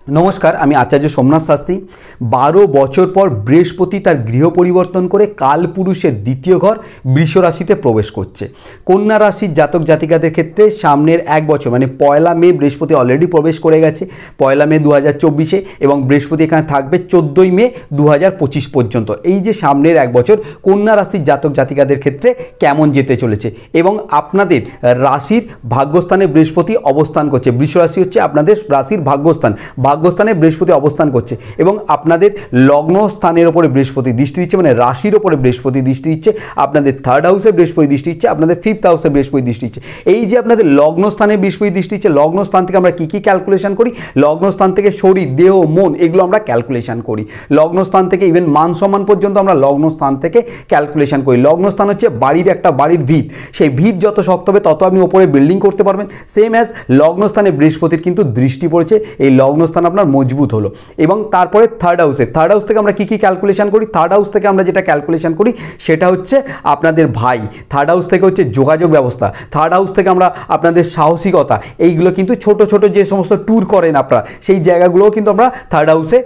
नमस्कार, आमी आचार्य सोमनाथ शास्त्री। 12 बछर पर बृहस्पति तार गृह परिवर्तन करे कालपुरुषेर द्वितीय घर वृष राशिते प्रवेश करছে। कन्या राशिर जातक जातिकादेर क्षेत्रे सामनेर एक बछर माने 1 मे बृहस्पति अलरेडी प्रवेश करे गेছে 1 मे 2024 এবং बृहस्पति एखाने थाकবে 14 मे 2025 पर्यन्त। এই যে সামনের এক বছর কন্যা রাশির জাতক জাতিকাদের ক্ষেত্রে কেমন যেতে চলেছে এবং আপনাদের রাশির ভাগ্যস্থানে বৃহস্পতি অবস্থান করছে। বৃষ রাশি হচ্ছে আপনাদের রাশির ভাগ্যস্থান, ভাগ্যস্থানে বৃহস্পতি অবস্থান করছে এবং আপনাদের লগ্ন স্থানের উপরে বৃহস্পতি দৃষ্টি দিচ্ছে, মানে রাশির উপরে বৃহস্পতি দৃষ্টি দিচ্ছে। আপনাদের থার্ড হাউসে বৃহস্পতি দৃষ্টি দিচ্ছে, আপনাদের ফিফথ হাউসে বৃহস্পতি দৃষ্টি দিচ্ছে। এই যে আপনাদের লগ্ন স্থানে বৃহস্পতি দৃষ্টি দিচ্ছে, লগ্ন স্থান থেকে আমরা কি কি ক্যালকুলেশন করি? লগ্ন স্থান থেকে শরীর, দেহ, মন এগুলো আমরা ক্যালকুলেশন করি। লগ্ন স্থান থেকে ইভেন মান সম্মান পর্যন্ত আমরা লগ্ন স্থান থেকে ক্যালকুলেশন করি। লগ্ন স্থান হচ্ছে বাড়ির একটা বাড়ির ভিত, সেই ভিত যত শক্ত হবে তত আপনি ওপরে বিল্ডিং করতে পারবেন। সেম অ্যাজ লগ্ন স্থানে বৃহস্পতির কিন্তু দৃষ্টি পড়েছে, এই লগ্ন স্থান আপনার মজবুত হলো। এবং তারপরে থার্ড হাউস থেকে আমরা কি কি ক্যালকুলেশন করি? থার্ড হাউস থেকে আমরা যেটা ক্যালকুলেশন করি সেটা হচ্ছে আপনাদের ভাই। থার্ড হাউস থেকে হচ্ছে যোগাযোগ ব্যবস্থা। থার্ড হাউস থেকে আমরা আপনাদের সাহসিকতা, এইগুলো কিন্তু ছোট ছোট যে সমস্ত ট্যুর করেন আপনারা, সেই জায়গাগুলোও কিন্তু আমরা থার্ড হাউসে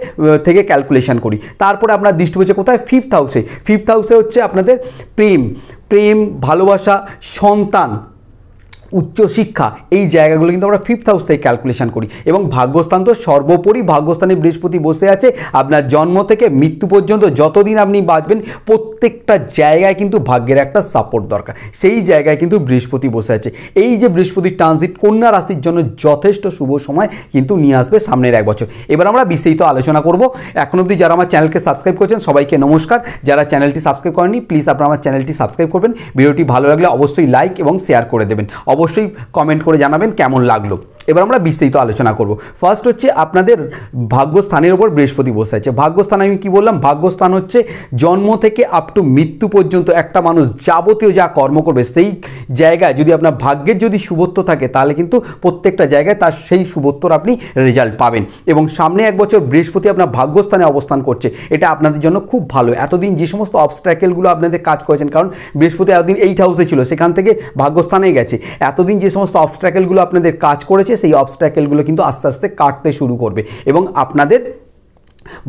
থেকে ক্যালকুলেশন করি। তারপরে আপনার দৃষ্টি পড়ছে কোথায়? ফিফথ হাউসে। ফিফথ হাউসে হচ্ছে আপনাদের প্রেম, ভালোবাসা, সন্তান, উচ্চশিক্ষা, এই জায়গাগুলো কিন্তু আমরা ফিফথ হাউস থেকে ক্যালকুলেশন করি। এবং ভাগ্যস্থান তো সর্বোপরি, ভাগ্যস্থানে বৃহস্পতি বসে আছে আপনার জন্ম থেকে মৃত্যু পর্যন্ত যতদিন আপনি বাঁচবেন প্রত্যেকটা জায়গায় কিন্তু ভাগ্যের একটা সাপোর্ট দরকার, সেই জায়গায় কিন্তু বৃহস্পতি বসে আছে। এই যে বৃহস্পতির ট্রানজিট কন্যা রাশির জন্য যথেষ্ট শুভ সময় কিন্তু নিয়ে আসবে সামনের এক বছর। এবার আমরা বিস্তারিত আলোচনা করব। এখন অবধি যারা আমার চ্যানেলকে সাবস্ক্রাইব করেছেন সবাইকে নমস্কার। যারা চ্যানেলটি সাবস্ক্রাইব করেননি প্লিজ আপনারা আমার চ্যানেলটি সাবস্ক্রাইব করবেন। ভিডিওটি ভালো লাগলে অবশ্যই লাইক এবং শেয়ার করে দেবেন, অবশ্যই কমেন্ট করে জানাবেন কেমন লাগলো। এবার আমরা বিস্তারিত আলোচনা করব। ফার্স্ট হচ্ছে আপনাদের ভাগ্যস্থানের উপর বৃহস্পতি বসে আছে। ভাগ্যস্থান আমি কি বললাম? ভাগ্যস্থান হচ্ছে জন্ম থেকে আপ টু মৃত্যু পর্যন্ত একটা মানুষ যাবতীয় যা কর্ম করবে সেই জায়গায় যদি আপনার ভাগ্যের যদি শুভত্ব থাকে তাহলে কিন্তু প্রত্যেকটা জায়গায় তার সেই শুভত্বর আপনি রেজাল্ট পাবেন। এবং সামনে এক বছর বৃহস্পতি আপনার ভাগ্যস্থানে অবস্থান করছে, এটা আপনাদের জন্য খুব ভালো। এতদিন যে সমস্ত অবস্ট্রাকেলগুলো আপনাদের কাজ করেছেন, কারণ বৃহস্পতি এতদিন 8 হাউসে ছিল, সেখান থেকে ভাগ্যস্থানে গেছে, এতদিন যে সমস্ত অবস্ট্রাকেলগুলো আপনাদের কাজ করেছে সেই অবস্ট্রাকেলগুলো কিন্তু আস্তে আস্তে কাটতে শুরু করবে এবং আপনাদের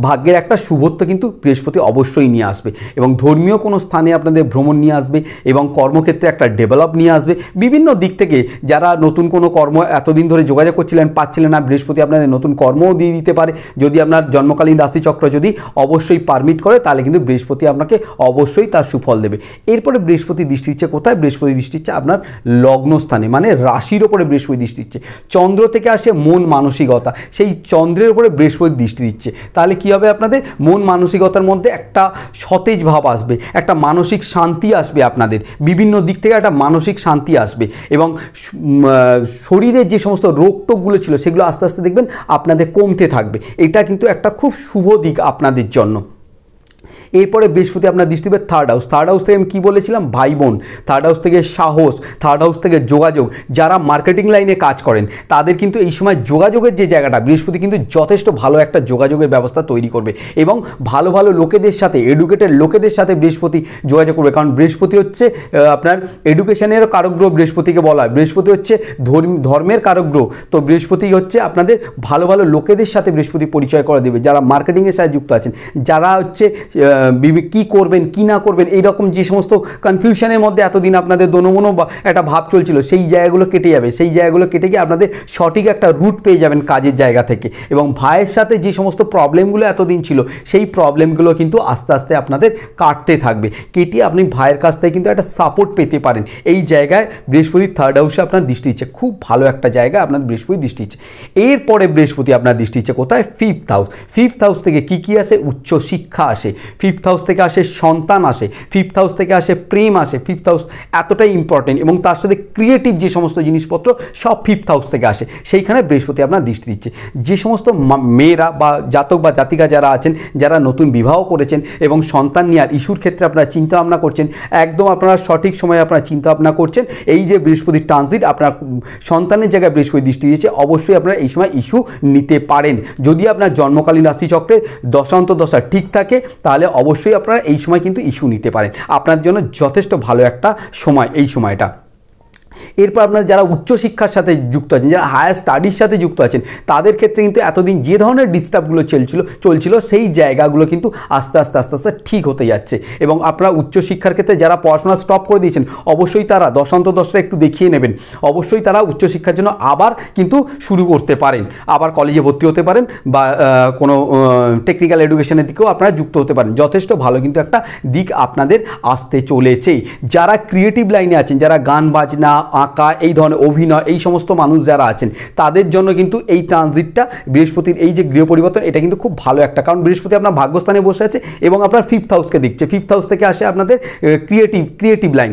ভাগ্যের একটা শুভত্ব কিন্তু বৃহস্পতি অবশ্যই নিয়ে আসবে। এবং ধর্মীয় কোনো স্থানে আপনাদের ভ্রমণ নিয়ে আসবে এবং কর্মক্ষেত্রে একটা ডেভেলপ নিয়ে আসবে। বিভিন্ন দিক থেকে যারা নতুন কোনো কর্ম এতদিন ধরে যোগাযোগ করছিলেন পাচ্ছিলেন না, বৃহস্পতি আপনাদের নতুন কর্মও দিয়ে দিতে পারে। যদি আপনার জন্মকালীন রাশিচক্র যদি অবশ্যই পারমিট করে তাহলে কিন্তু বৃহস্পতি আপনাকে অবশ্যই তার সুফল দেবে। এরপরে বৃহস্পতি দৃষ্টি দিচ্ছে কোথায়? বৃহস্পতি দৃষ্টি দিচ্ছে আপনার লগ্ন স্থানে, মানে রাশির ওপরে বৃহস্পতি দৃষ্টি দিচ্ছে। চন্দ্র থেকে আসে মন মানসিকতা, সেই চন্দ্রের উপরে বৃহস্পতি দৃষ্টি দিচ্ছে। তাহলে কি হবে? আপনাদের মন মানসিকতার মধ্যে একটা সতেজ ভাব আসবে, একটা মানসিক শান্তি আসবে, আপনাদের বিভিন্ন দিক থেকে একটা মানসিক শান্তি আসবে এবং শরীরের যে সমস্ত রোগ টোগগুলো ছিল সেগুলো আস্তে আস্তে দেখবেন আপনাদের কমতে থাকবে। এটা কিন্তু একটা খুব শুভ দিক আপনাদের জন্য। এরপরে বৃহস্পতি আপনার দৃষ্টি দেবে থার্ড হাউস। থার্ড হাউস থেকে আমি কী বলেছিলাম? ভাই বোন। থার্ড হাউস থেকে সাহস, থার্ড হাউস থেকে যোগাযোগ। যারা মার্কেটিং লাইনে কাজ করেন তাদের কিন্তু এই সময় যোগাযোগের যে জায়গাটা, বৃহস্পতি কিন্তু যথেষ্ট ভালো একটা যোগাযোগের ব্যবস্থা তৈরি করবে এবং ভালো ভালো লোকেদের সাথে, এডুকেটেড লোকেদের সাথে বৃহস্পতি যোগাযোগ করবে। কারণ বৃহস্পতি হচ্ছে আপনার এডুকেশনের কারক গ্রহ, বৃহস্পতিকে বলা হয়। বৃহস্পতি হচ্ছে ধর্মের কারক গ্রহ, তো বৃহস্পতি হচ্ছে আপনাদের ভালো ভালো লোকেদের সাথে বৃহস্পতি পরিচয় করে দেবে, যারা মার্কেটিংয়ের সাথে যুক্ত আছেন, যারা হচ্ছে কি করবেন কি না করবেন এইরকম যে সমস্ত কনফিউশনের মধ্যে এতদিন আপনাদের দোনোমনো একটা ভাব চলছিল, সেই জায়গাগুলো কেটে যাবে। সেই জায়গাগুলো কেটে গিয়ে আপনাদের সঠিক একটা রুট পেয়ে যাবেন কাজের জায়গা থেকে। এবং ভাইয়ের সাথে যে সমস্ত প্রবলেমগুলো এতদিন ছিল সেই প্রবলেমগুলো কিন্তু আস্তে আস্তে আপনাদের কাটতে থাকবে, কেটে আপনি ভাইয়ের কাছ থেকে কিন্তু একটা সাপোর্ট পেতে পারেন। এই জায়গায় বৃহস্পতি থার্ড হাউসে আপনার দৃষ্টি দিচ্ছে, খুব ভালো একটা জায়গায় আপনার বৃহস্পতি দৃষ্টি দিচ্ছে। এরপরে বৃহস্পতি আপনার দৃষ্টি দিচ্ছে কোথায়? Fifth house. ফিফথ হাউস থেকে কি কি আসে? উচ্চ শিক্ষা আসে। ফিফথ হাউস থেকে আসে সন্তান আসে, ফিফথ হাউস থেকে আসে প্রেম আসে। ফিফথ হাউস এতটাই ইম্পর্টেন্ট এবং তার সাথে ক্রিয়েটিভ যে সমস্ত জিনিসপত্র সব ফিফথ হাউস থেকে আসে, সেইখানে বৃহস্পতি আপনার দৃষ্টি দিচ্ছে। যে সমস্ত মেয়েরা বা জাতক বা জাতিকা যারা আছেন, যারা নতুন বিবাহ করেছেন এবং সন্তান নেওয়ার ইস্যুর ক্ষেত্রে আপনারা চিন্তা ভাবনা করছেন, একদম আপনারা সঠিক সময়ে আপনারা চিন্তা ভাবনা করছেন। এই যে বৃহস্পতির ট্রানজিট আপনার সন্তানের জায়গায় বৃহস্পতি দৃষ্টি দিয়েছে, অবশ্যই আপনারা এই সময় ইস্যু নিতে পারেন। যদি আপনার জন্মকালীন রাশিচক্রে দশা ঠিক থাকে তাহলে অবশ্যই আপনারা এই সময় কিন্তু ইস্যু নিতে পারেন। আপনার জন্য যথেষ্ট ভালো একটা সময় এই সময়টা। এরপর আপনারা যারা উচ্চশিক্ষার সাথে যুক্ত আছেন, যারা হায়ার স্টাডির সাথে যুক্ত আছেন, তাদের ক্ষেত্রে কিন্তু এতদিন যে ধরনের ডিস্টার্বগুলো চলছিল সেই জায়গাগুলো কিন্তু আস্তে আস্তে ঠিক হতে যাচ্ছে। এবং আপনারা উচ্চশিক্ষার ক্ষেত্রে যারা পড়াশোনা স্টপ করে দিয়েছেন, অবশ্যই তারা দশান্ত দশটা একটু দেখিয়ে নেবেন। অবশ্যই তারা উচ্চশিক্ষার জন্য আবার কিন্তু শুরু করতে পারেন, আবার কলেজে ভর্তি হতে পারেন, বা কোনো টেকনিক্যাল এডুকেশনের দিকেও আপনারা যুক্ত হতে পারেন। যথেষ্ট ভালো কিন্তু একটা দিক আপনাদের আসতে চলেছে। যারা ক্রিয়েটিভ লাইনে আছেন, যারা গান বাজনা, আঁকা, এই ধরনের অভিনয়, এই সমস্ত মানুষ যারা আছেন, তাদের জন্য কিন্তু এই ট্রানজিটটা, বৃহস্পতির এই যে গৃহ পরিবর্তন, এটা কিন্তু খুব ভালো একটা, কারণ বৃহস্পতি আপনার ভাগ্যস্থানে বসে আছে এবং আপনার 5th হাউসকে দেখছে। 5th হাউস থেকে আসে আপনাদের ক্রিয়েটিভ লাইন,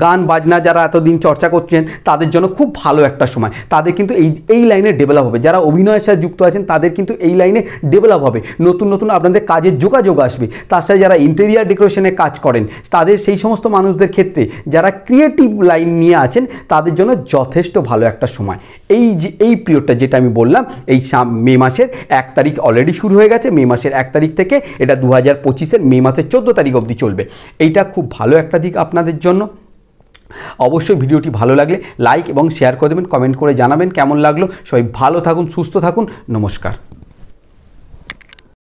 গান বাজনা যারা এতদিন চর্চা করছেন, তাদের জন্য খুব ভালো একটা সময়। তাদের কিন্তু এই লাইনে ডেভেলপ হবে। যারা অভিনয়ের সাথে যুক্ত আছেন, তাদের কিন্তু এই লাইনে ডেভেলপ হবে, নতুন আপনাদের কাজের যোগাযোগ আসবে। তার সাথে যারা ইন্টেরিয়ার ডেকোরেশনে কাজ করেন, তাদের সেই সমস্ত মানুষদের ক্ষেত্রে যারা ক্রিয়েটিভ লাইন নিয়ে আছেন, তাদের জন্য যথেষ্ট ভালো একটা সময়। এই পিরিয়ডটা যেটা আমি বললাম, এই মে মাসের 1 তারিখ অলরেডি শুরু হয়ে গেছে। মে মাসের 1 তারিখ থেকে এটা 2025-এর মে মাসের 14 তারিখ অবধি চলবে। এইটা খুব ভালো একটা দিক আপনাদের জন্য। অবশ্যই ভিডিওটি ভালো লাগলে লাইক এবং শেয়ার করে দেবেন, কমেন্ট করে জানাবেন কেমন লাগলো। সবাই ভালো থাকুন, সুস্থ থাকুন, নমস্কার।